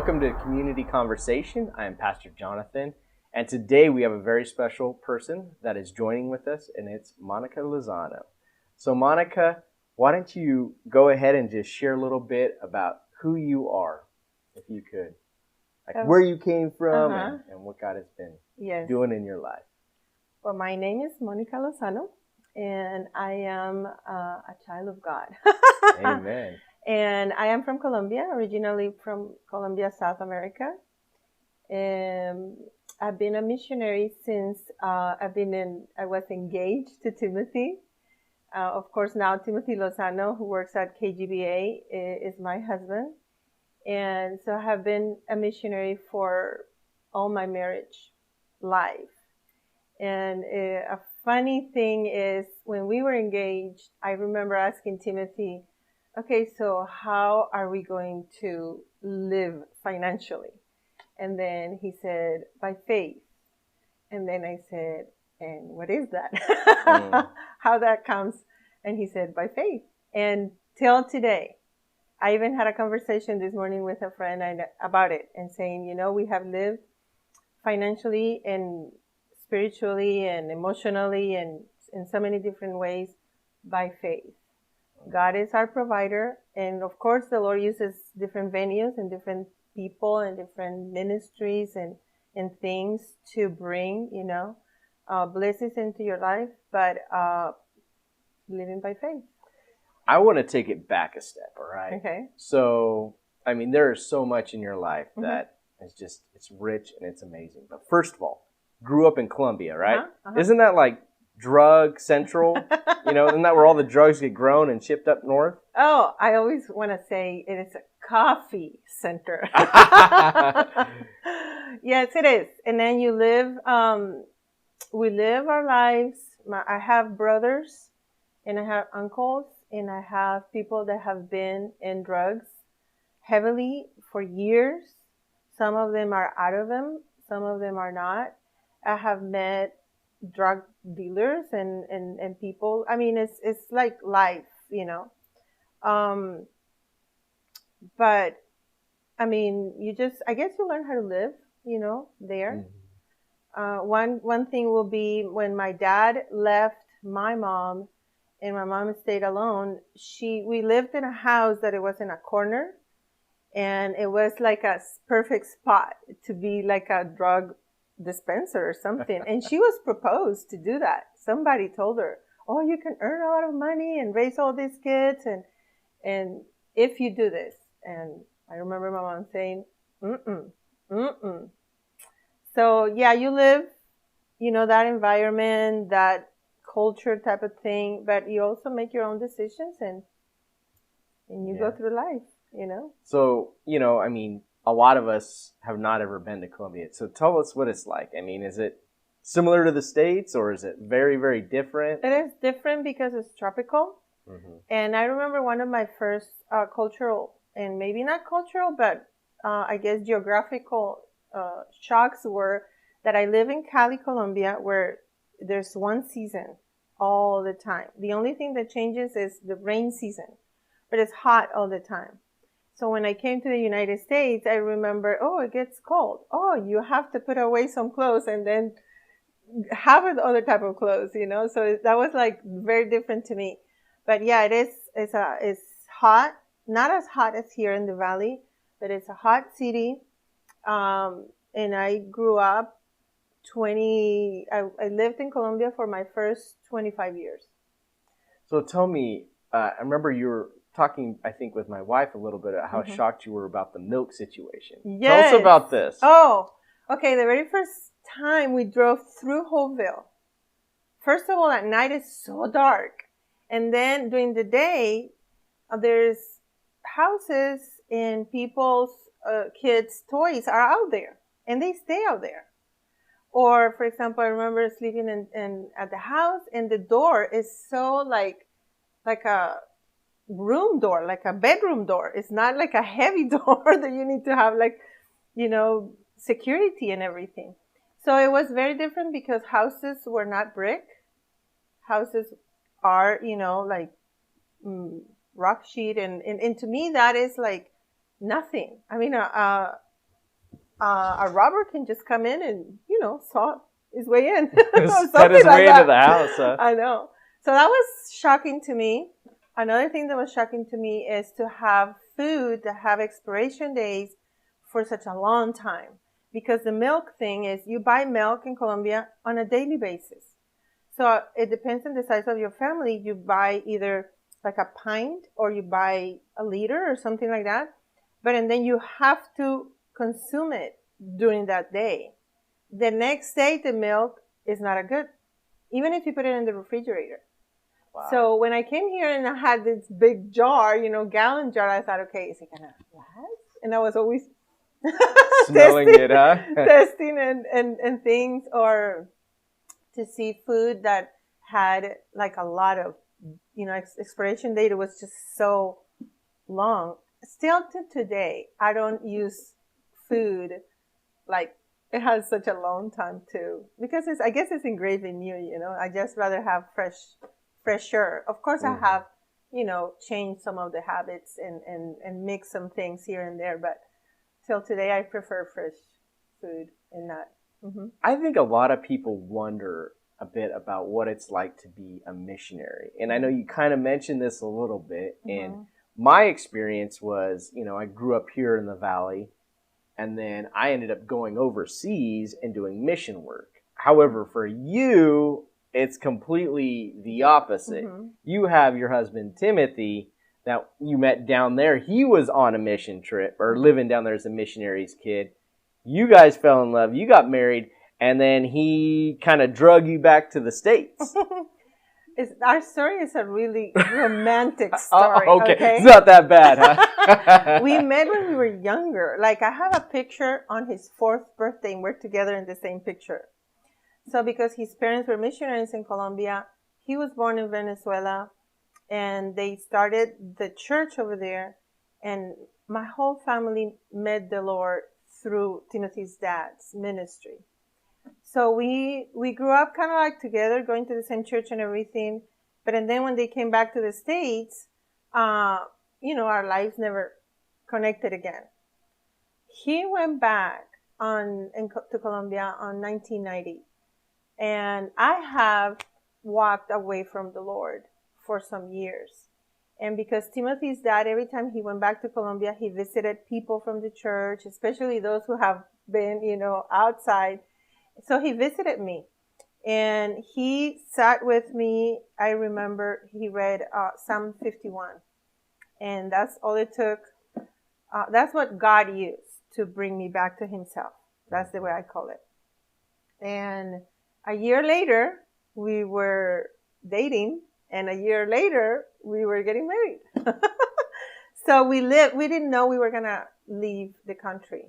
Welcome to Community Conversation. I am Pastor Jonathan, and today we have a very special person that is joining with us, and it's Monica Lozano. So Monica, why don't you go ahead and just share a little bit about who you are, if you could. Like where you came from and what God has been doing in your life. Well, my name is Monica Lozano, and I am a child of God. Amen. And I am from Colombia, originally from Colombia, South America. I've been a missionary since I was engaged to Timothy. Of course, now Timothy Lozano, who works at KGBA, is my husband. And so I have been a missionary for all my marriage life. And a funny thing is, when we were engaged, I remember asking Timothy, okay, so how are we going to live financially? And then he said, by faith. And then I said, and what is that? How that comes? And he said, by faith. And till today, I even had a conversation this morning with a friend about it and saying, we have lived financially and spiritually and emotionally and in so many different ways by faith. God is our provider, and of course the Lord uses different venues and different people and different ministries and things to bring, blessings into your life, but living by faith. I want to take it back a step, all right? Okay. So, there is so much in your life that is just, it's rich and it's amazing. But first of all, grew up in Colombia, right? Isn't that like drug central? Isn't that where all the drugs get grown and shipped up north? Oh, I always want to say it is a coffee center. Yes, it is. And then we live our lives. I have brothers and I have uncles and I have people that have been in drugs heavily for years. Some of them are out of them. Some of them are not. I have met drug dealers and people. It's like life, but I guess you learn how to live, there. One thing will be when my dad left my mom and my mom stayed alone, we lived in a house that it was in a corner, and it was like a perfect spot to be like a drug dispenser or something. And she was proposed to do that. Somebody told her, oh, you can earn a lot of money and raise all these kids and if you do this. And I remember my mom saying, So yeah, you live, that environment, that culture type of thing, but you also make your own decisions and you go through life, So, a lot of us have not ever been to Colombia. So tell us what it's like. Is it similar to the States or is it very, very different? It is different because it's tropical. And I remember one of my first cultural, and maybe not cultural, but I guess geographical shocks were that I live in Cali, Colombia, where there's one season all the time. The only thing that changes is the rain season, but it's hot all the time. So when I came to the United States, I remember, it gets cold. Oh, you have to put away some clothes and then have other type of clothes, So that was like very different to me. But yeah, it's hot, not as hot as here in the valley, but it's a hot city. And I grew up I lived in Colombia for my first 25 years. So tell me, I remember you were talking, I think, with my wife a little bit about how shocked you were about the milk situation. Yes. Tell us about this. Oh, okay. The very first time we drove through Hopeville. First of all, at night it's so dark. And then during the day, there's houses and people's kids' toys are out there. And they stay out there. Or, for example, I remember sleeping at the house and the door is so like a room door, like a bedroom door. It's not like a heavy door that you need to have security and everything. So it was very different because houses were not brick. Houses are, rock sheet. And to me, that is like nothing. a robber can just come in and, saw his way in. Set his way into the house. I know. So that was shocking to me. Another thing that was shocking to me is to have food that have expiration days for such a long time. Because the milk thing is you buy milk in Colombia on a daily basis. So it depends on the size of your family. You buy either like a pint or you buy a liter or something like that. And then you have to consume it during that day. The next day, the milk is not a good, even if you put it in the refrigerator. Wow. So when I came here and I had this big jar, gallon jar, I thought, okay, is it gonna last? And I was always smelling it, huh? testing and things, or to see food that had like a lot of, expiration date. It was just so long. Still to today, I don't use food like it has such a long time too, because I guess it's engraved in you. I just rather have fresher. Of course, I have, changed some of the habits and mix some things here and there, but till today, I prefer fresh food and not. Mm-hmm. I think a lot of people wonder a bit about what it's like to be a missionary. And I know you kind of mentioned this a little bit. Mm-hmm. And my experience was, I grew up here in the Valley, and then I ended up going overseas and doing mission work. However, for you, it's completely the opposite. Mm-hmm. You have your husband, Timothy, that you met down there. He was on a mission trip or living down there as a missionary's kid. You guys fell in love. You got married, and then he kind of drug you back to the States. Our story is a really romantic story. Okay? It's not that bad, huh? We met when we were younger. Like, I have a picture on his 4th birthday, and we're together in the same picture. So because his parents were missionaries in Colombia, he was born in Venezuela, and they started the church over there, and my whole family met the Lord through Timothy's dad's ministry. So we grew up kind of like together, going to the same church and everything. And then when they came back to the States, our lives never connected again. He went back to Colombia on 1990. And I have walked away from the Lord for some years. And because Timothy's dad, every time he went back to Colombia, he visited people from the church, especially those who have been, outside. So he visited me, and he sat with me. I remember he read Psalm 51, and that's all it took. That's what God used to bring me back to himself. That's the way I call it. And a year later, we were dating, and a year later, we were getting married. So we didn't know we were going to leave the country.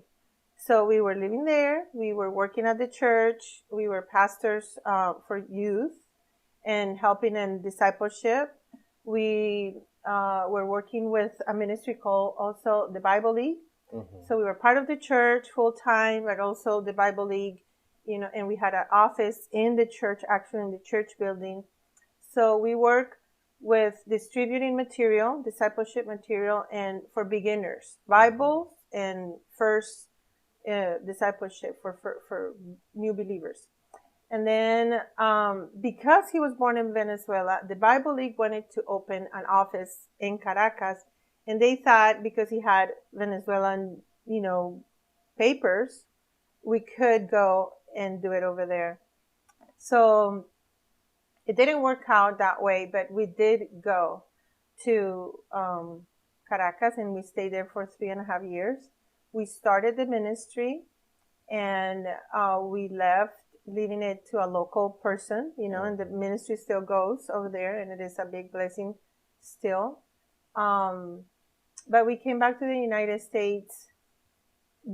So we were living there. We were working at the church. We were pastors for youth and helping in discipleship. We were working with a ministry called also the Bible League. Mm-hmm. So we were part of the church full time, but also the Bible League, and we had an office in the church, actually in the church building. So we work with distributing material, discipleship material, and for beginners, Bibles and first discipleship for new believers. And then because he was born in Venezuela, the Bible League wanted to open an office in Caracas, and they thought because he had Venezuelan, papers, we could go and do it over there. So it didn't work out that way, but we did go to Caracas, and we stayed there for 3.5 years. We started the ministry, and we left, leaving it to a local person, and the ministry still goes over there, and it is a big blessing still. But we came back to the United States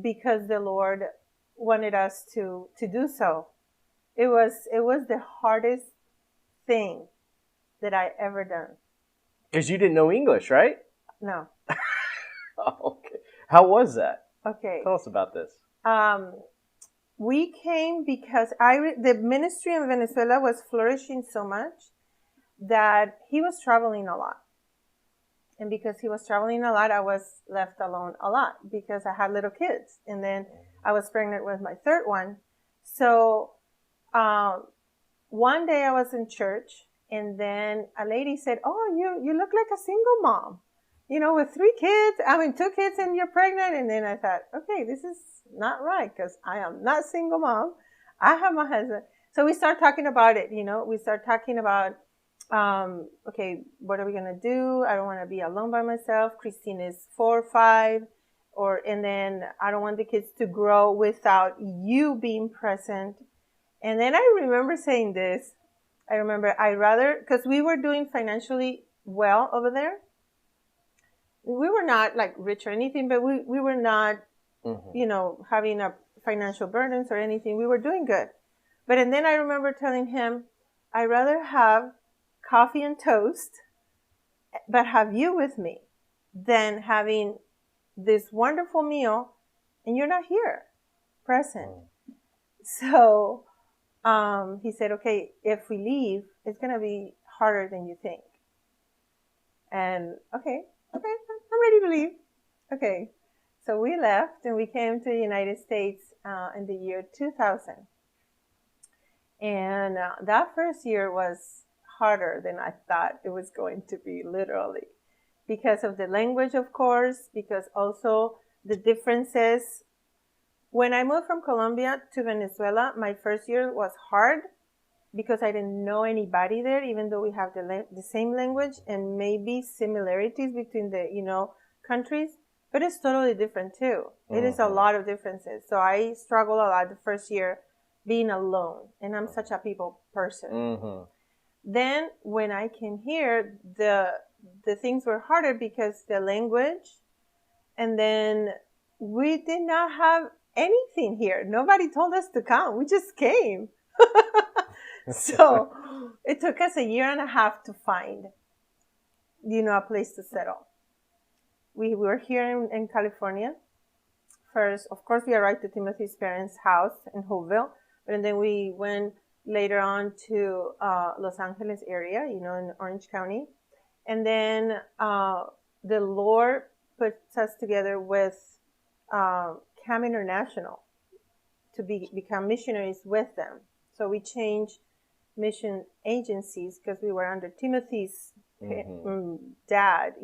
because the Lord wanted us to do so. It was the hardest thing that I ever done. Because you didn't know English, right? No. Okay. How was that? Okay. Tell us about this. We came because the ministry in Venezuela was flourishing so much that he was traveling a lot. And because he was traveling a lot, I was left alone a lot because I had little kids. And then I was pregnant with my third one. So one day I was in church, and then a lady said, "Oh, you look like a single mom, with 3 kids. I mean, 2 kids, and you're pregnant." And then I thought, okay, this is not right, because I am not single mom. I have my husband. So we start talking about it. We start talking about, okay, what are we gonna do? I don't want to be alone by myself. Christine is 4 or 5, and then I don't want the kids to grow without you being present. And then I remember saying this. I remember because we were doing financially well over there. We were not like rich or anything, but we were not, having a financial burdens or anything. We were doing good. And then I remember telling him, I'd rather have coffee and toast, but have you with me, than having this wonderful meal and you're not here, present. So he said, okay, if we leave, it's going to be harder than you think. And okay, I'm ready to leave. Okay. So we left and we came to the United States in the year 2000. And that first year was harder than I thought it was going to be, literally. Because of the language, of course, because also the differences. When I moved from Colombia to Venezuela, my first year was hard because I didn't know anybody there, even though we have the same language and maybe similarities between the, countries, but it's totally different too. It is a lot of differences. So I struggled a lot the first year being alone, and I'm such a people person. Then when I came here, the things were harder because the language, and then we did not have anything here. Nobody told us to come. We just came. So it took us a year and a half to find, a place to settle. We were here in California. First, of course, we arrived to Timothy's parents' house in Hopeville, but then we went later on to Los Angeles area, in Orange County. And then the Lord puts us together with CAM International to become missionaries with them. So we changed mission agencies because we were under Timothy's dad,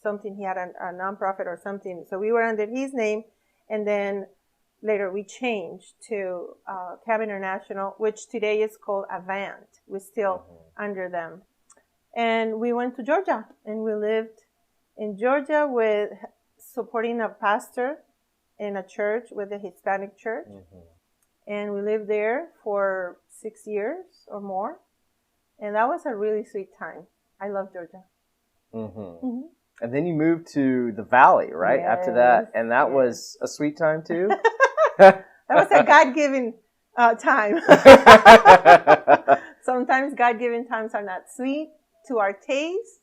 something. He had a nonprofit or something. So we were under his name. And then later we changed to CAM International, which today is called Avant. We're still under them. And we went to Georgia, and we lived in Georgia with supporting a pastor in a church, with a Hispanic church. And we lived there for 6 years or more. And that was a really sweet time. I love Georgia. And then you moved to the Valley, right? Yes, after that. And that was a sweet time too? That was a God-given time. Sometimes God-given times are not sweet to our taste,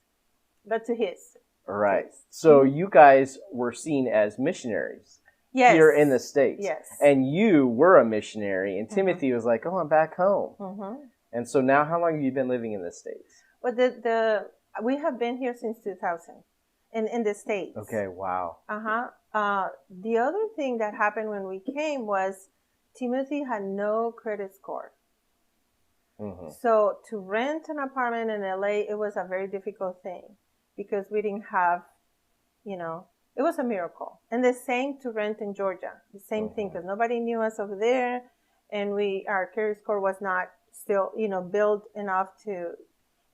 but to His. Right. So you guys were seen as missionaries. Yes. Here in the States. Yes. And you were a missionary, and Timothy was like, oh, I'm back home. And so now, how long have you been living in the States? Well, we have been here since 2000 in the States. Okay, wow. The other thing that happened when we came was Timothy had no credit score. So to rent an apartment in LA, it was a very difficult thing because we didn't have, it was a miracle. And the same to rent in Georgia, the same thing, because nobody knew us over there, and our credit score was not still, built enough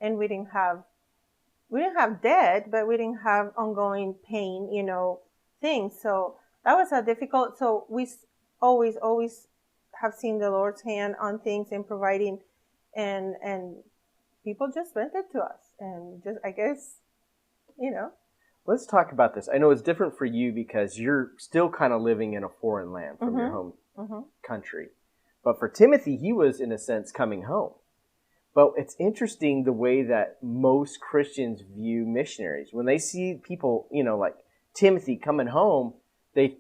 and we didn't have debt, but we didn't have ongoing pain, things. So that was a difficult. So we always have seen the Lord's hand on things and providing, and people just rented to us, and just, I guess, Let's talk about this. I know it's different for you because you're still kind of living in a foreign land from your home country. But for Timothy, he was, in a sense, coming home. But it's interesting the way that most Christians view missionaries. When they see people, like Timothy coming home, they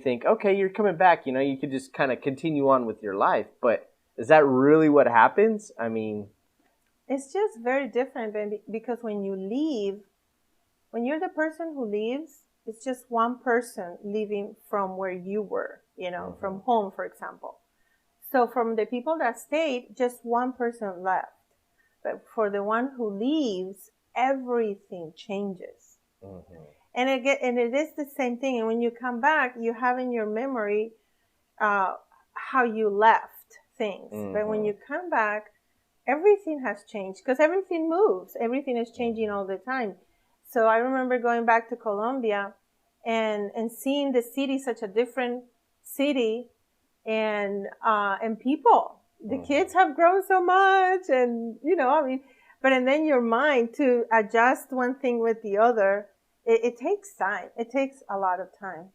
think, okay, you're coming back. You could just kind of continue on with your life. But is that really what happens? I mean, it's just very different, because when you leave, when you're the person who leaves, it's just one person leaving from where you were. from home, for example. So from the people that stayed, just one person left. But for the one who leaves, everything changes. And it is the same thing. And when you come back, you have in your memory how you left things. But when you come back, everything has changed because everything moves. Everything is changing all the time. So I remember going back to Colombia and seeing the city, such a different city, and people. The kids have grown so much, and but and then your mind to adjust one thing with the other, it takes time. It takes a lot of time.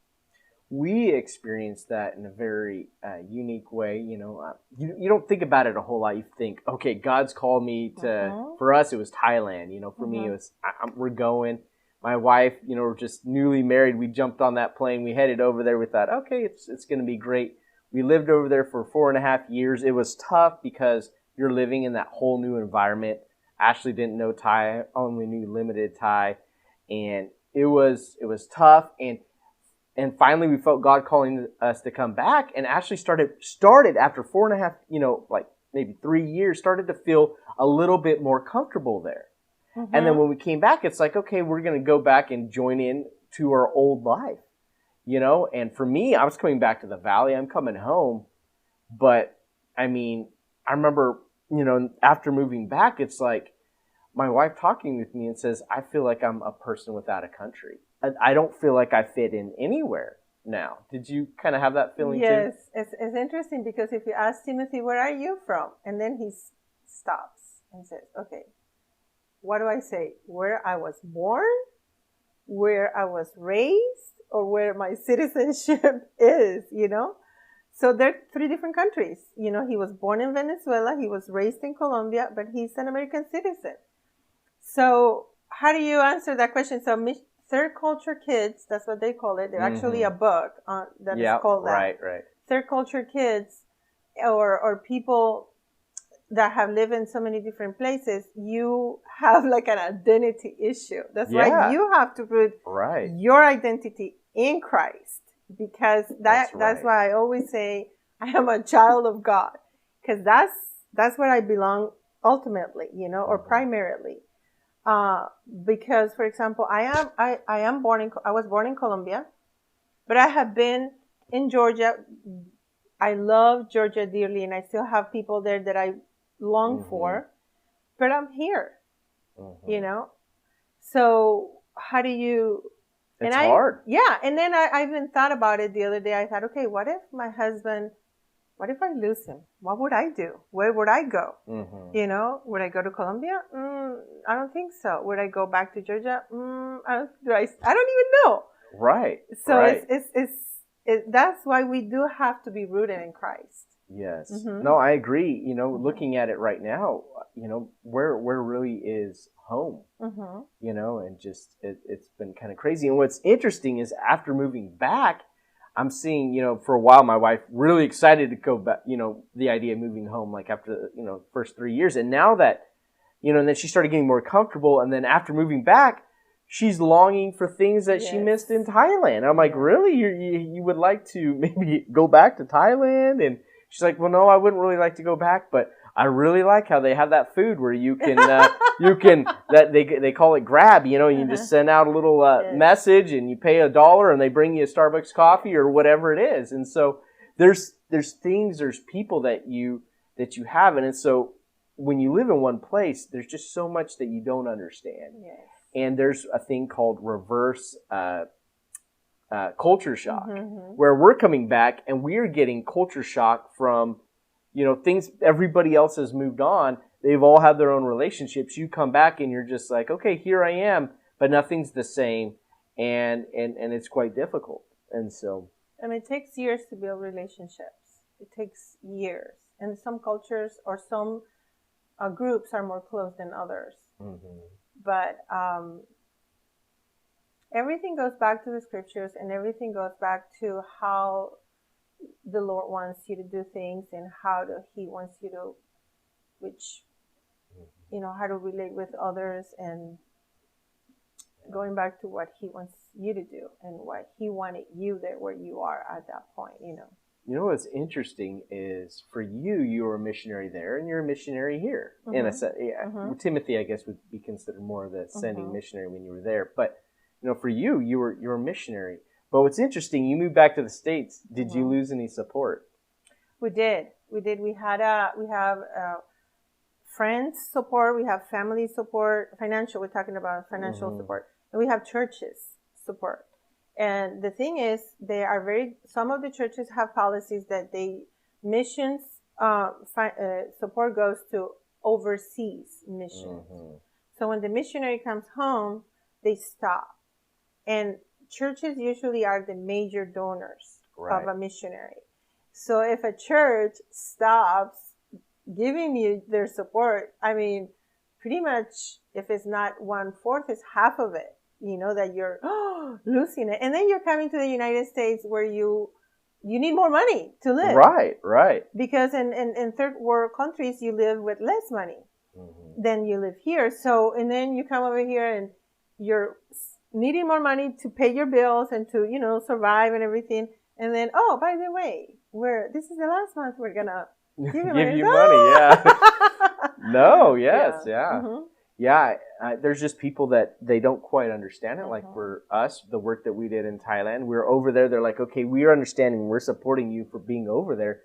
We experienced that in a very unique way. You don't think about it a whole lot. You think, okay, God's called me to. For us, it was Thailand. For me, it was we're going. My wife, we're just newly married. We jumped on that plane. We headed over there. We thought, okay, it's going to be great. We lived over there for 4.5 years. It was tough because you're living in that whole new environment. Ashley didn't know Thai, only knew limited Thai, and it was tough. And finally, we felt God calling us to come back. And Ashley started after 4.5, like maybe 3 years, started to feel a little bit more comfortable there. And then when we came back, it's like, okay, we're going to go back and join in to our old life, And for me, I was coming back to the valley. I'm coming home. But, I remember, after moving back, it's like my wife talking with me and says, I feel like I'm a person without a country. I don't feel like I fit in anywhere now. Did you kind of have that feeling too? Yes. It's interesting because if you ask Timothy, where are you from? And then he stops and says, okay, what do I say? Where I was born, where I was raised, or where my citizenship is, So there are 3 different countries. He was born in Venezuela, he was raised in Colombia, but he's an American citizen. So how do you answer that question? So third culture kids, that's what they call it. There's actually a book that is called that. Right. Third culture kids or people that have lived in so many different places, you have like an identity issue. That's why you have to put your identity in Christ, because that's why I always say I am a child of God, because that's where I belong ultimately, or primarily. Because, for example, I was born in Colombia, but I have been in Georgia. I love Georgia dearly, and I still have people there that I long for, but I'm here, So how do you? It's hard. Yeah, and then I even thought about it the other day. I thought, okay, what if I lose him? What would I do? Where would I go? Would I go to Colombia? I don't think so. Would I go back to Georgia? I don't even know. Right. So that's why we do have to be rooted in Christ. Yes. No, I agree. Looking at it right now, where really is home, and just it's been kind of crazy. And what's interesting is after moving back, I'm seeing, for a while, my wife really excited to go back, the idea of moving home, like after, the first 3 years. And now that, and then she started getting more comfortable. And then after moving back, she's longing for things that she missed in Thailand. And I'm like, really? You would like to maybe go back to Thailand? And she's like, well, no, I wouldn't really like to go back, but I really like how they have that food where you can, that they call it grab, you just send out a little message and you pay $1 and they bring you a Starbucks coffee or whatever it is. And so there's people that you have. And so when you live in one place, there's just so much that you don't understand. Yes. And there's a thing called reverse culture shock, where we're coming back and we're getting culture shock from, things everybody else has moved on. They've all had their own relationships. You come back and you're just like, okay, here I am, but nothing's the same. And it's quite difficult. And so. And it takes years to build relationships. It takes years. And some cultures or some groups are more close than others. But everything goes back to the scriptures, and everything goes back to how the Lord wants you to do things and how He wants you to, how to relate with others, and going back to what He wants you to do and what he wanted you there where you are at that point, you know. You know what's interesting is for you, you were a missionary there, and you're a missionary here. In a sense, yeah. Timothy, I guess, would be considered more of the sending missionary when you were there. But for you, you're a missionary. But what's interesting, you moved back to the States. Did you lose any support? We did. We have friends support. We have family support, financial. We're talking about financial support, and we have churches support. And the thing is, some of the churches have policies that missions support goes to overseas missions. So when the missionary comes home, they stop. And churches usually are the major donors of a missionary. So if a church stops giving you their support, I mean, pretty much if it's not 1/4, it's half of it. That you're losing it. And then you're coming to the United States where you need more money to live. Right. Because in third world countries, you live with less money than you live here. So, and then you come over here and you're needing more money to pay your bills and to, survive and everything. And then, oh, by the way, this is the last month we're going to give you money. Yeah. Yeah, there's just people that they don't quite understand it. Like for us, the work that we did in Thailand, we're over there. They're like, okay, we are understanding. We're supporting you for being over there.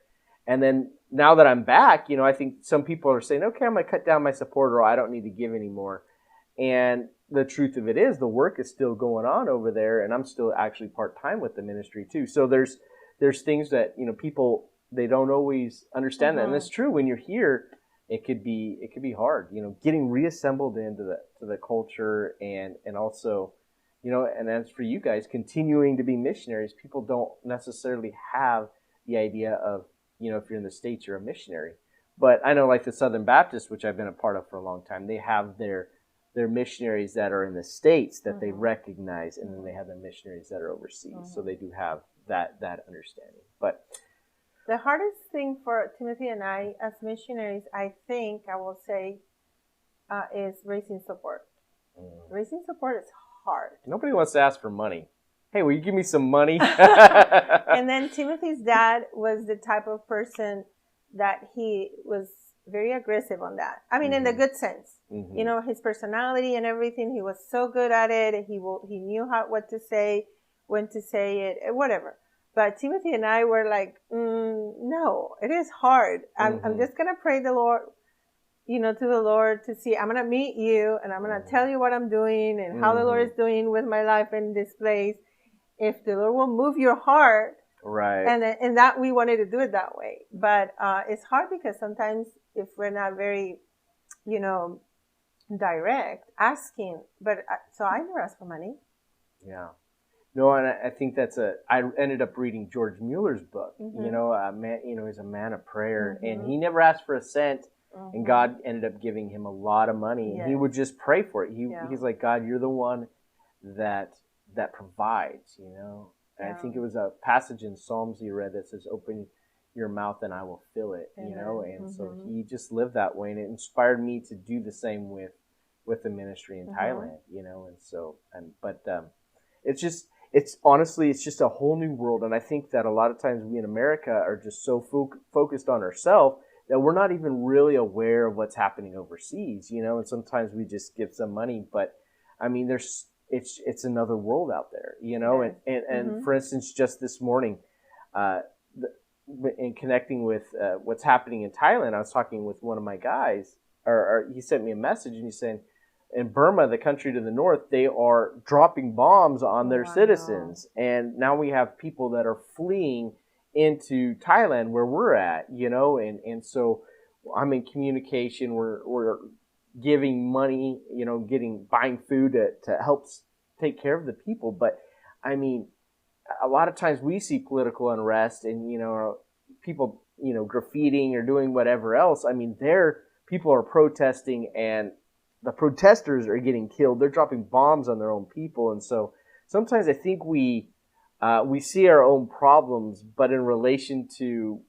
And then now that I'm back, I think some people are saying, okay, I'm going to cut down my support, or I don't need to give anymore. And the truth of it is the work is still going on over there. And I'm still actually part-time with the ministry too. So there's things that, people, they don't always understand that. And that's true when you're here. It could be hard, getting reassembled into the culture and also, and as for you guys continuing to be missionaries, people don't necessarily have the idea of, if you're in the States, you're a missionary. But I know like the Southern Baptists, which I've been a part of for a long time, they have their missionaries that are in the States that they recognize, and then they have their missionaries that are overseas. So they do have that understanding. But the hardest thing for Timothy and I as missionaries, I think I will say, is raising support. Raising support is hard. Nobody wants to ask for money. Hey, will you give me some money? And then Timothy's dad was the type of person that he was very aggressive on that. I mean, in the good sense. His personality and everything, he was so good at it. He knew what to say, when to say it, whatever. But Timothy and I were like, no, it is hard. I'm just going to pray the Lord, to the Lord to see. I'm going to meet you and I'm going to tell you what I'm doing and how the Lord is doing with my life in this place. If the Lord will move your heart. Right. And that we wanted to do it that way. But it's hard because sometimes if we're not very, direct, asking. But so I never ask for money. Yeah. No, and I think I ended up reading George Mueller's book. A man, he's a man of prayer, and he never asked for a cent, and God ended up giving him a lot of money, and he would just pray for it. He's like, God, you're the one that provides, And I think it was a passage in Psalms he read that says, open your mouth and I will fill it, and so he just lived that way, and it inspired me to do the same with the ministry in Thailand, and so, it's honestly, it's just a whole new world. And I think that a lot of times we in America are just so focused on ourselves that we're not even really aware of what's happening overseas, and sometimes we just give some money. But I mean, it's another world out there, and for instance, just this morning, in connecting with what's happening in Thailand, I was talking with one of my guys, or he sent me a message and he's saying, in Burma, the country to the north, they are dropping bombs on their citizens. And now we have people that are fleeing into Thailand where we're at, and so I'm in communication. We're giving money, buying food to help take care of the people. But I mean, a lot of times we see political unrest and, people, graffitiing or doing whatever else. I mean, people are protesting and the protesters are getting killed. They're dropping bombs on their own people. And so sometimes I think we see our own problems, but in relation to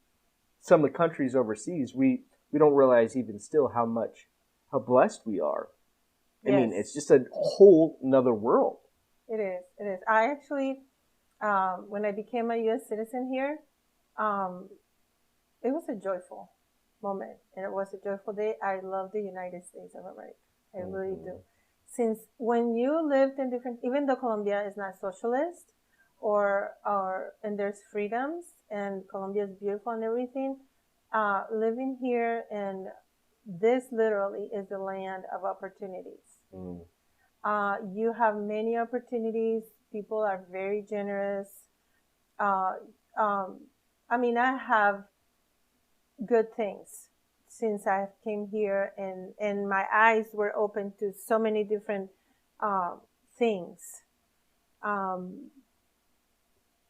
some of the countries overseas, we don't realize even still how blessed we are. I mean, it's just a whole another world. It is. It is. I actually, when I became a U.S. citizen here, um, it was a joyful moment, and it was a joyful day. I love the United States of America. I really do. Since when you lived in different, even though Colombia is not socialist, and there's freedoms, and Colombia is beautiful and everything, living here, and this literally is the land of opportunities. Mm. You have many opportunities. People are very generous. Uh, um, I mean, I have good things since I came here, and my eyes were open to so many different things. Um,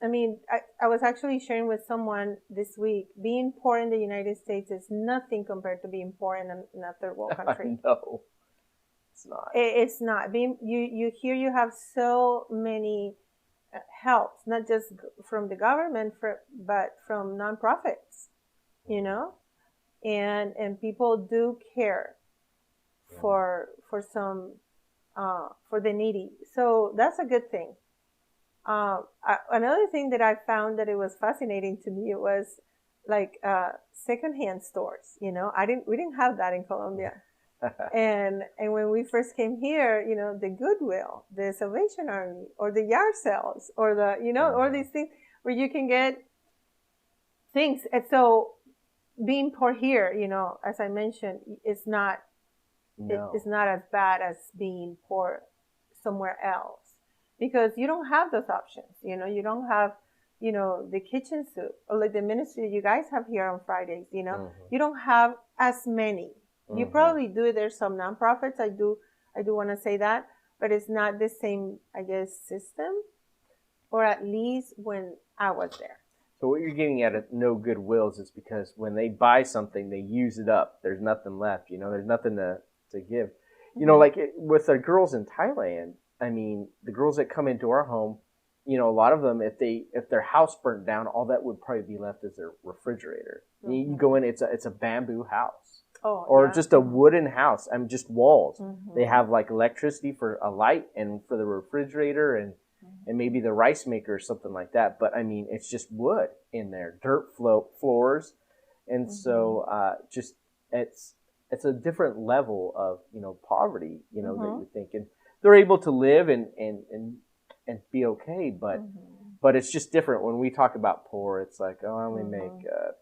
I mean, I was actually sharing with someone this week, being poor in the United States is nothing compared to being poor in a third world country. No, it's not. It's not. You here you have so many helps, not just from the government, but from nonprofits, you know, and people do care for some for the needy. So that's a good thing. Another thing that I found that it was fascinating to me was like secondhand stores. You know, we didn't have that in Colombia. And when we first came here, you know, the Goodwill, the Salvation Army, or the yard sales, or the, you know, all these things where you can get things. And so being poor here, you know, as I mentioned, it's not it's not as bad as being poor somewhere else, because you don't have those options. You know, you don't have, you know, the kitchen soup or like the ministry you guys have here on Fridays. You know, you don't have as many. You probably do. There's some nonprofits. I do want to say that, but it's not the same, I guess, system, or at least when I was there. So what you're getting at no Goodwills is because when they buy something, they use it up. There's nothing left. You know, there's nothing to give. You know, like with the girls in Thailand, I mean, the girls that come into our home, you know, a lot of them, if their house burnt down, all that would probably be left is their refrigerator. You go in, it's a bamboo house. Or just a wooden house. I mean, just walls. They have like electricity for a light and for the refrigerator and maybe the rice maker or something like that. But I mean, it's just wood in there, dirt floors. And so just it's a different level of, you know, poverty, you know, that you think. And they're able to live and be okay, but it's just different. When we talk about poor, it's like, oh, I only make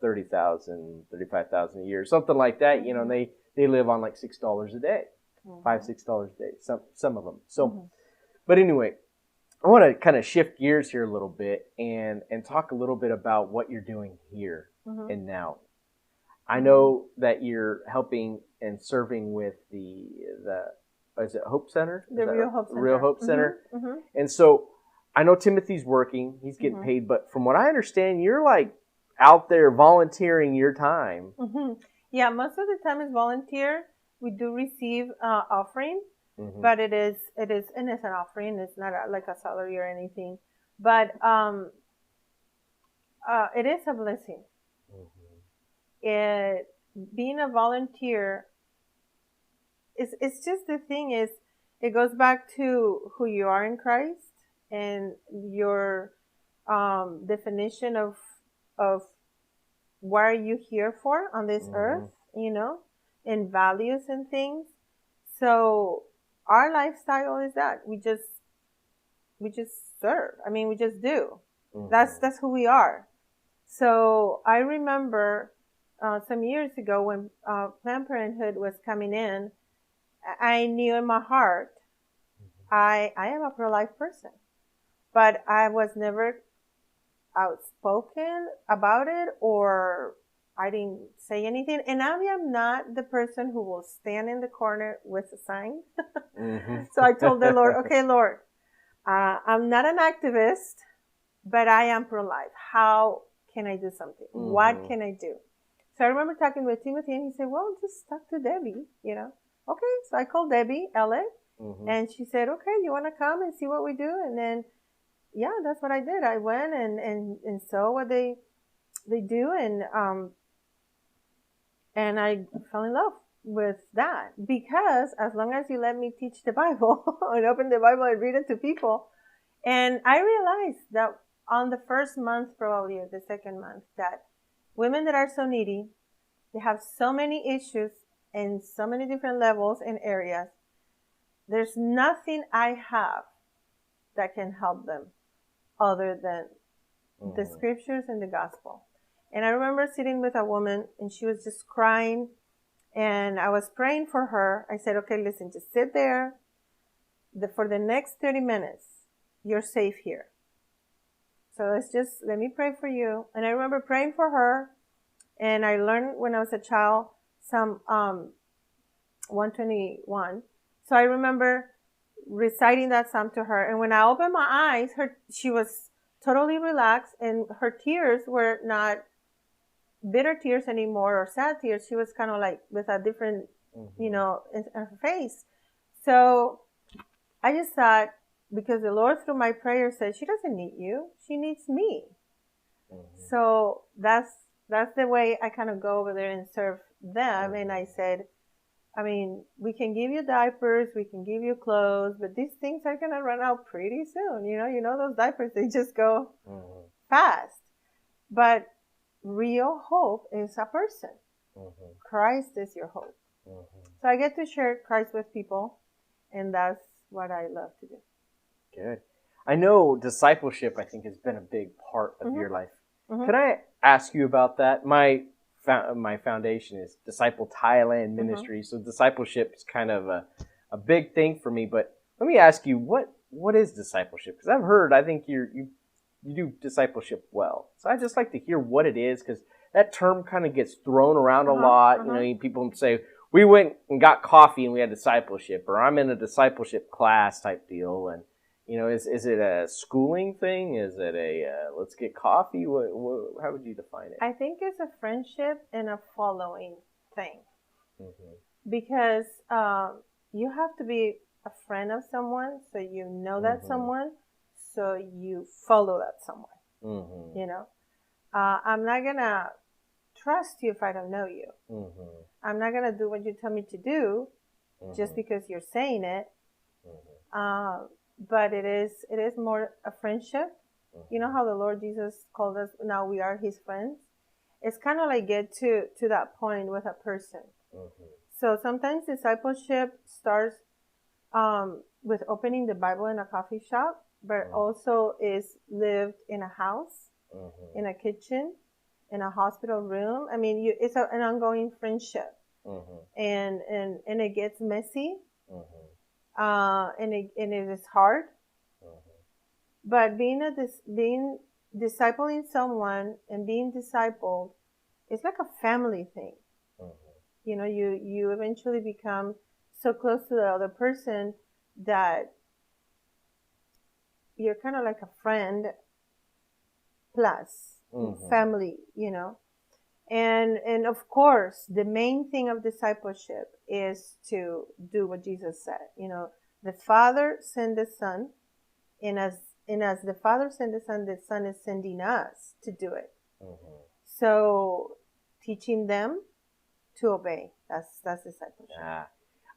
$30,000, $35,000 a year, something like that. You know, and they live on like $6 a day, $5-6 a day. Some of them. So, but anyway, I want to kind of shift gears here a little bit and talk a little bit about what you're doing here and now. I know that you're helping and serving with the is it Hope Center? The Real Hope Center. Real Hope Center. And so I know Timothy's working. He's getting paid. But from what I understand, you're like out there volunteering your time. Yeah, most of the time is volunteer. We do receive offering, but it is and it's an offering. It's not like a salary or anything. But it is a blessing. Being a volunteer, it's just the thing is, it goes back to who you are in Christ and your definition of what are you here for on this earth, you know, and values and things. So our lifestyle is that we just serve. I mean, we just do. That's who we are. So I remember some years ago when Planned Parenthood was coming in, I knew in my heart I am a pro-life person, but I was never outspoken about it, or I didn't say anything. And I am not the person who will stand in the corner with a sign. So I told the Lord, okay, Lord, I'm not an activist, but I am pro-life. How can I do something? What can I do? So I remember talking with Timothy, and he said, well, just talk to Debbie, you know. Okay, so I called Debbie Elliott, and she said, okay, you want to come and see what we do? And then, yeah, that's what I did. I went and saw what they do, and I fell in love with that, because as long as you let me teach the Bible and open the Bible and read it to people, And I realized that on the first month, probably, or the second month, that women that are so needy, they have so many issues in so many different levels and areas. There's nothing I have that can help them other than the scriptures and the gospel. And I remember sitting with a woman and she was just crying and I was praying for her. I said, okay, listen, just sit there. For the next 30 minutes, you're safe here. So let me pray for you. And I remember praying for her. And I learned when I was a child Psalm 121. So I remember reciting that psalm to her. And when I opened my eyes, she was totally relaxed and her tears were not bitter tears anymore or sad tears. She was kind of like with a different, in her face. So I just thought, because the Lord through my prayer said, she doesn't need you. She needs me. So that's the way I kind of go over there and serve them. And I said, I mean, we can give you diapers, we can give you clothes, but these things are going to run out pretty soon. You know, those diapers, they just go fast. But real hope is a person. Christ is your hope. So I get to share Christ with people, and that's what I love to do. Good. I know discipleship, I think, has been a big part of your life. Can I ask you about that? My foundation is Disciple Thailand Ministry, so discipleship is kind of a big thing for me. But let me ask you, what is discipleship? Because I think you do discipleship well. So I'd just like to hear what it is, because that term kind of gets thrown around a lot. You know, people say, we went and got coffee and we had discipleship, or I'm in a discipleship class type deal. And, you know, is it a schooling thing? Is it let's get coffee? How would you define it? I think it's a friendship and a following thing. Because you have to be a friend of someone, so you know that someone, so you follow that someone. You know, I'm not going to trust you if I don't know you. I'm not going to do what you tell me to do just because you're saying it. But it is more a friendship. You know how the Lord Jesus called us, now we are his friends. It's kind of like get to that point with a person. So sometimes discipleship starts with opening the Bible in a coffee shop, but also is lived in a house, in a kitchen, in a hospital room. I mean, it's an ongoing friendship, and it gets messy, and it is hard. But being discipling someone and being discipled, it's like a family thing. You know, you eventually become so close to the other person that you're kind of like a friend plus family, you know. And of course, the main thing of discipleship is to do what Jesus said. You know, the Father sent the Son, and as the Father sent the Son is sending us to do it. So teaching them to obey. That's discipleship.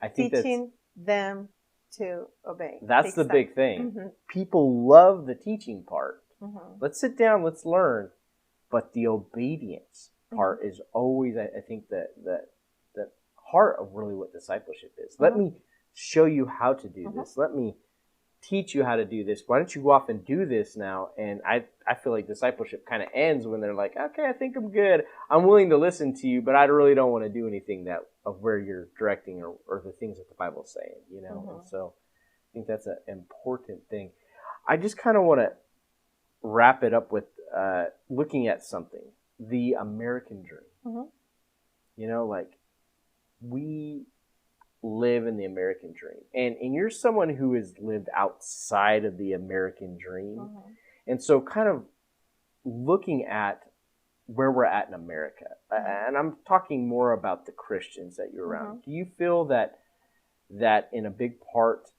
I think teaching them to obey. That's the big thing. People love the teaching part. Let's sit down, let's learn. But the obedience part is always, I think, the heart of really what discipleship is. Let me show you how to do this. Let me teach you how to do this. Why don't you go off and do this now? And I feel like discipleship kind of ends when they're like, okay, I think I'm good. I'm willing to listen to you, but I really don't want to do anything of where you're directing or the things that the Bible's saying, you know? And so I think that's an important thing. I just kind of want to wrap it up with looking at something, the American dream. You know, like, we live in the American dream, and you're someone who has lived outside of the American dream, and so kind of looking at where we're at in America, and I'm talking more about the Christians that you're around. Do you feel that in a big part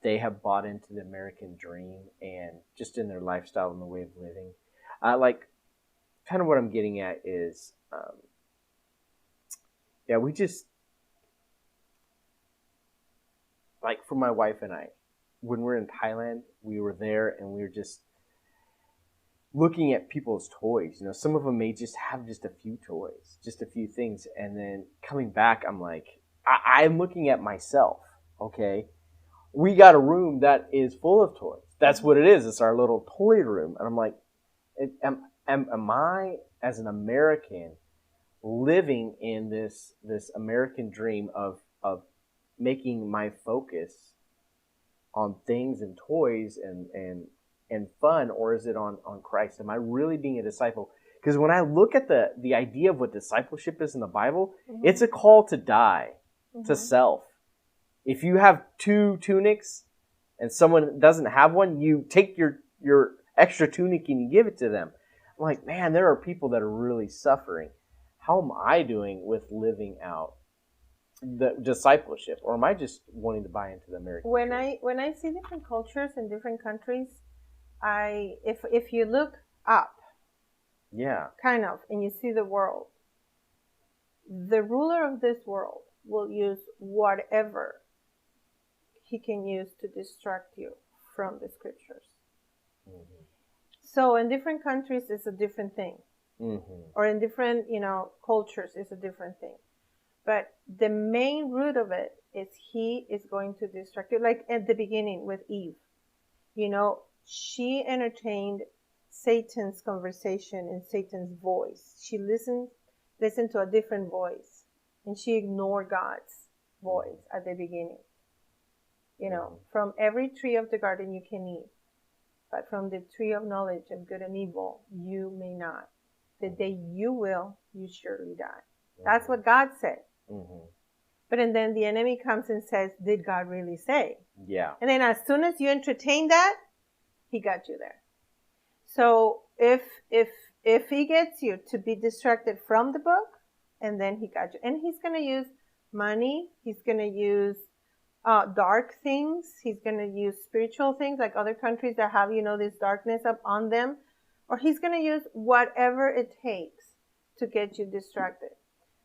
they have bought into the American dream, and just in their lifestyle and the way of living? Like, kind of what I'm getting at is, we just, like, for my wife and I, when we're in Thailand, we were there and we were just looking at people's toys. You know, some of them may just have just a few toys, just a few things. And then coming back, I'm like, I'm looking at myself. Okay. We got a room that is full of toys. That's what it is. It's our little toy room. And I'm like, am I, as an American, living in this American dream of making my focus on things and toys and fun, or is it on Christ? Am I really being a disciple? Because when I look at the idea of what discipleship is in the Bible, it's a call to die, to self. If you have 2 tunics and someone doesn't have one, you take your extra tunic and you give it to them. I'm like, man, there are people that are really suffering. How am I doing with living out the discipleship, or am I just wanting to buy into the American dream? When I see different cultures in different countries, if you look up, Yeah. kind of, and you see the world, the ruler of this world will use whatever he can use to distract you from the scriptures. So in different countries, it's a different thing. Or in different, cultures, it's a different thing. But the main root of it is he is going to distract you. Like at the beginning with Eve, she entertained Satan's conversation in Satan's voice. She listened to a different voice, and she ignored God's voice at the beginning. From every tree of the garden you can eat, but from the tree of knowledge of good and evil you may not. The day you will, you surely die. That's what God said. But and then the enemy comes and says, did God really say? Yeah. And then as soon as you entertain that, he got you there. So if he gets you to be distracted from the book, and then he got you. And he's going to use money. He's going to use dark things. He's going to use spiritual things, like other countries that have, this darkness up on them. Or he's going to use whatever it takes to get you distracted.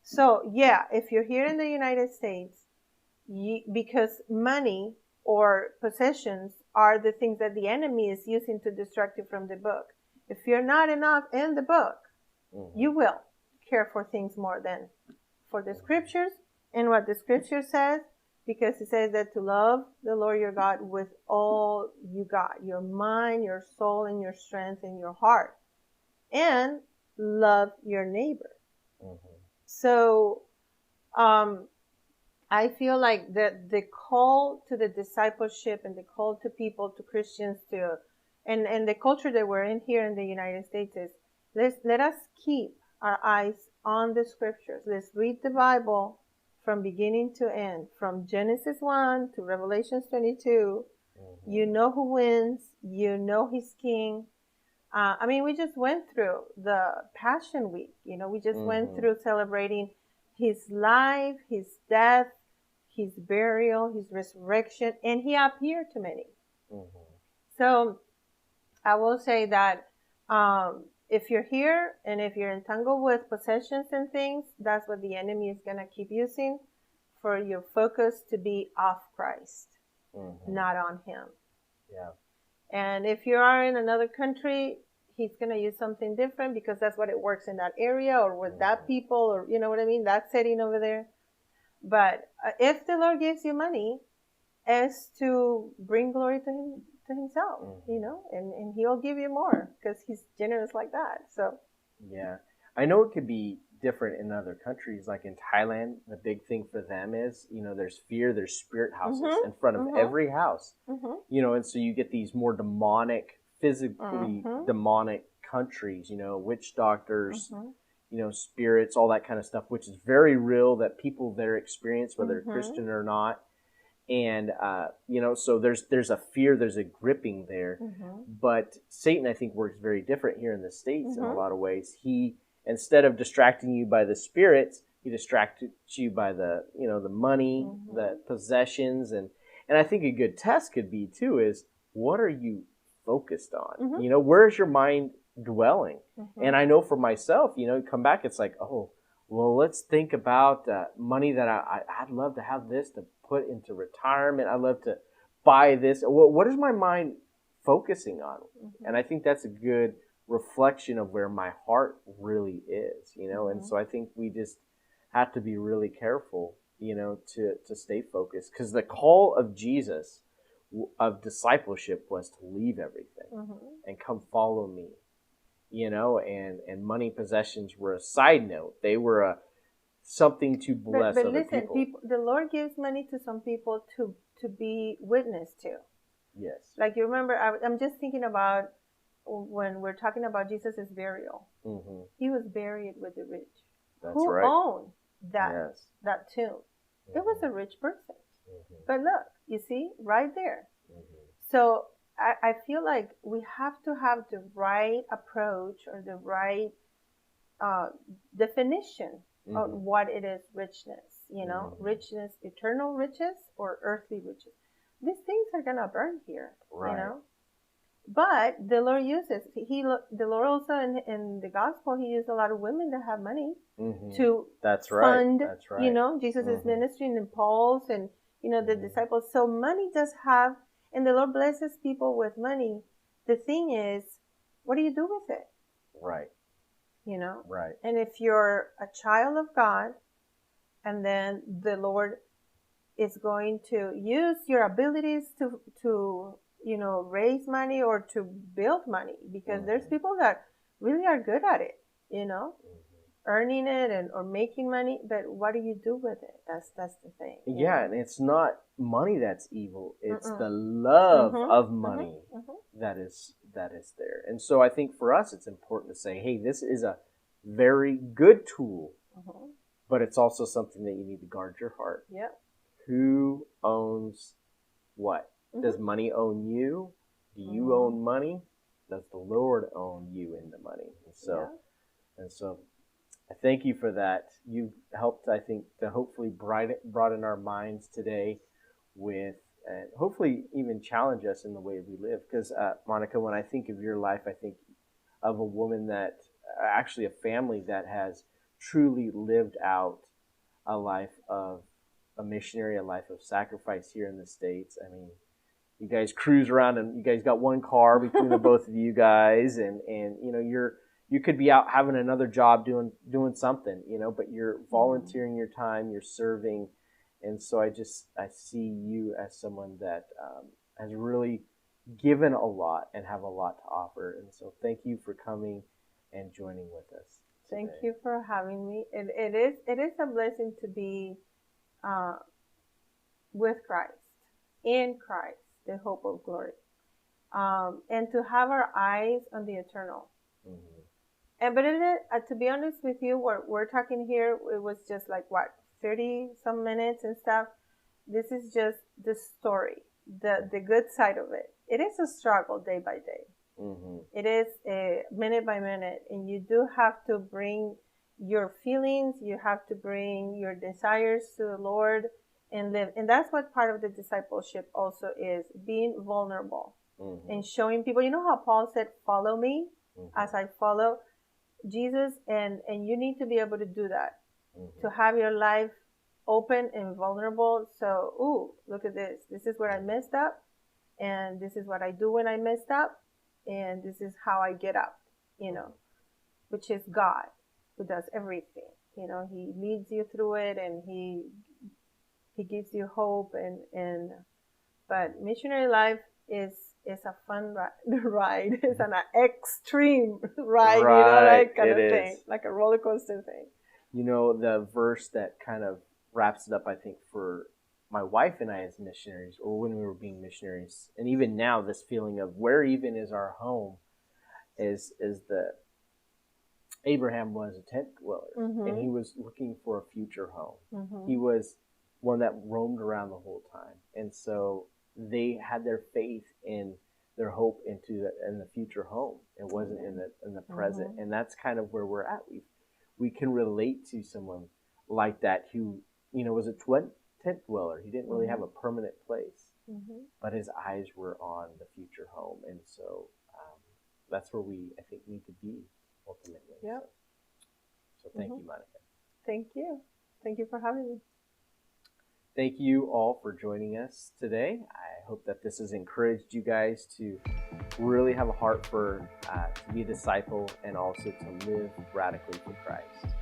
So, yeah, if you're here in the United States, because money or possessions are the things that the enemy is using to distract you from the book. If you're not enough in the book, you will care for things more than for the scriptures and what the scripture says, because it says that to love the Lord your God with all you got, your mind, your soul, and your strength, and your heart, and love your neighbor. So, I feel like the call to the discipleship and the call to people, to Christians, and the culture that we're in here in the United States is, let us keep our eyes on the scriptures. Let's read the Bible from beginning to end, from Genesis 1 to Revelation 22. You know who wins. You know he's king. We just went through the Passion Week. We just went through celebrating his life, his death, his burial, his resurrection, and he appeared to many. So I will say that if you're here and if you're entangled with possessions and things, that's what the enemy is going to keep using for your focus to be off Christ, not on him. Yeah. And if you are in another country, he's going to use something different because that's what it works in that area or with that people, or you know what I mean, that setting over there. But if the Lord gives you money, it's to bring glory to himself, and he'll give you more because he's generous like that. So yeah, I know it could be different in other countries. Like in Thailand, the big thing for them is, there's there's spirit houses in front of every house, and so you get these more demonic, physically demonic countries, witch doctors, spirits, all that kind of stuff, which is very real that people there experience, whether Christian or not. And, so there's a fear, there's a gripping there. But Satan, I think, works very different here in the States in a lot of ways. He, instead of distracting you by the spirits, he distracts you by the money, the possessions. And I think a good test could be, too, is what are you focused on? Where's your mind dwelling? And I know for myself, come back, it's like, oh, well, let's think about money that I'd love to have this to put into retirement. I'd love to by this? What is my mind focusing on? Mm-hmm. And I think that's a good reflection of where my heart really is, you know. And so I think we just have to be really careful, you know, to stay focused, because the call of Jesus of discipleship was to leave everything and come follow me, you know. And money, possessions were a side note. They were a something to bless but other listen, people. the Lord gives money to some people to be witness to. Yes. Like, you remember, I'm just thinking about when we're talking about Jesus' burial. Mm-hmm. He was buried with the rich. That's Who right. owned that Yes. that tomb? It was a rich person. Mm-hmm. But look, you see, right there. Mm-hmm. So I feel like we have to have the right approach, or the right definition of what it is richness. You know, richness, eternal riches or earthly riches. These things are gonna burn here. Right. You know. But the Lord uses the Lord also in the gospel, he used a lot of women that have money to fund. That's right. You know, Jesus' ministry and Paul's and, you know, the disciples. So money does have, and the Lord blesses people with money. The thing is, what do you do with it? Right. You know. Right. And if you're a child of God, and then the Lord is going to use your abilities to you know, raise money or to build money, because there's people that really are good at it, you know, earning it and or making money. But what do you do with it? That's the thing. Yeah, and it's not money that's evil. It's the love of money that is there. And so I think for us, it's important to say, hey, this is a very good tool, but it's also something that you need to guard your heart. Yep. Who owns what? Does money own you? Do you own money? Does the Lord own you in the money? And so I thank you for that. You helped, I think, to hopefully broaden our minds today with, and hopefully even challenge us in the way we live. Because, Monica, when I think of your life, I think of a woman that, actually a family that has truly lived out a life of a missionary, a life of sacrifice here in the States. I mean, you guys cruise around and you guys got one car between the both of you guys, and you know, you could be out having another job doing something, you know, but you're volunteering your time, you're serving. And so I see you as someone that has really given a lot and have a lot to offer. And so thank you for coming and joining with us today. Thank you for having me. It is a blessing to be with Christ, in Christ, the hope of glory, and to have our eyes on the eternal. And but to be honest with you, what we're talking here, it was just like 30 some minutes and stuff. This is just the story, the good side of it. It is a struggle day by day. It is minute by minute, and you do have to bring your feelings, you have to bring your desires to the Lord and live. And that's what part of the discipleship also is, being vulnerable and showing people. You know how Paul said, follow me as I follow Jesus, and you need to be able to do that, to have your life open and vulnerable. So, ooh, look at this. This is where I messed up, and this is what I do when I messed up, and this is how I get up, you know, which is God who does everything. You know, he leads you through it, and he gives you hope, and but missionary life is a fun ride. It's an extreme ride, you know, like kind of thing, like a roller coaster thing. You know, the verse that kind of wraps it up, I think, for my wife and I as missionaries, or when we were being missionaries, and even now, this feeling of where even is our home, is that Abraham was a tent dweller, and he was looking for a future home. He was one that roamed around the whole time, and so they had their faith in their hope in the future home. It wasn't in the present, and that's kind of where we're at. We can relate to someone like that who, you know, was a tent dweller. He didn't really have a permanent place, but his eyes were on the future home, and so that's where we, I think, need to be ultimately. Yep. So thank you, Monica. Thank you. Thank you for having me. Thank you all for joining us today. I hope that this has encouraged you guys to really have a heart for to be a disciple and also to live radically for Christ.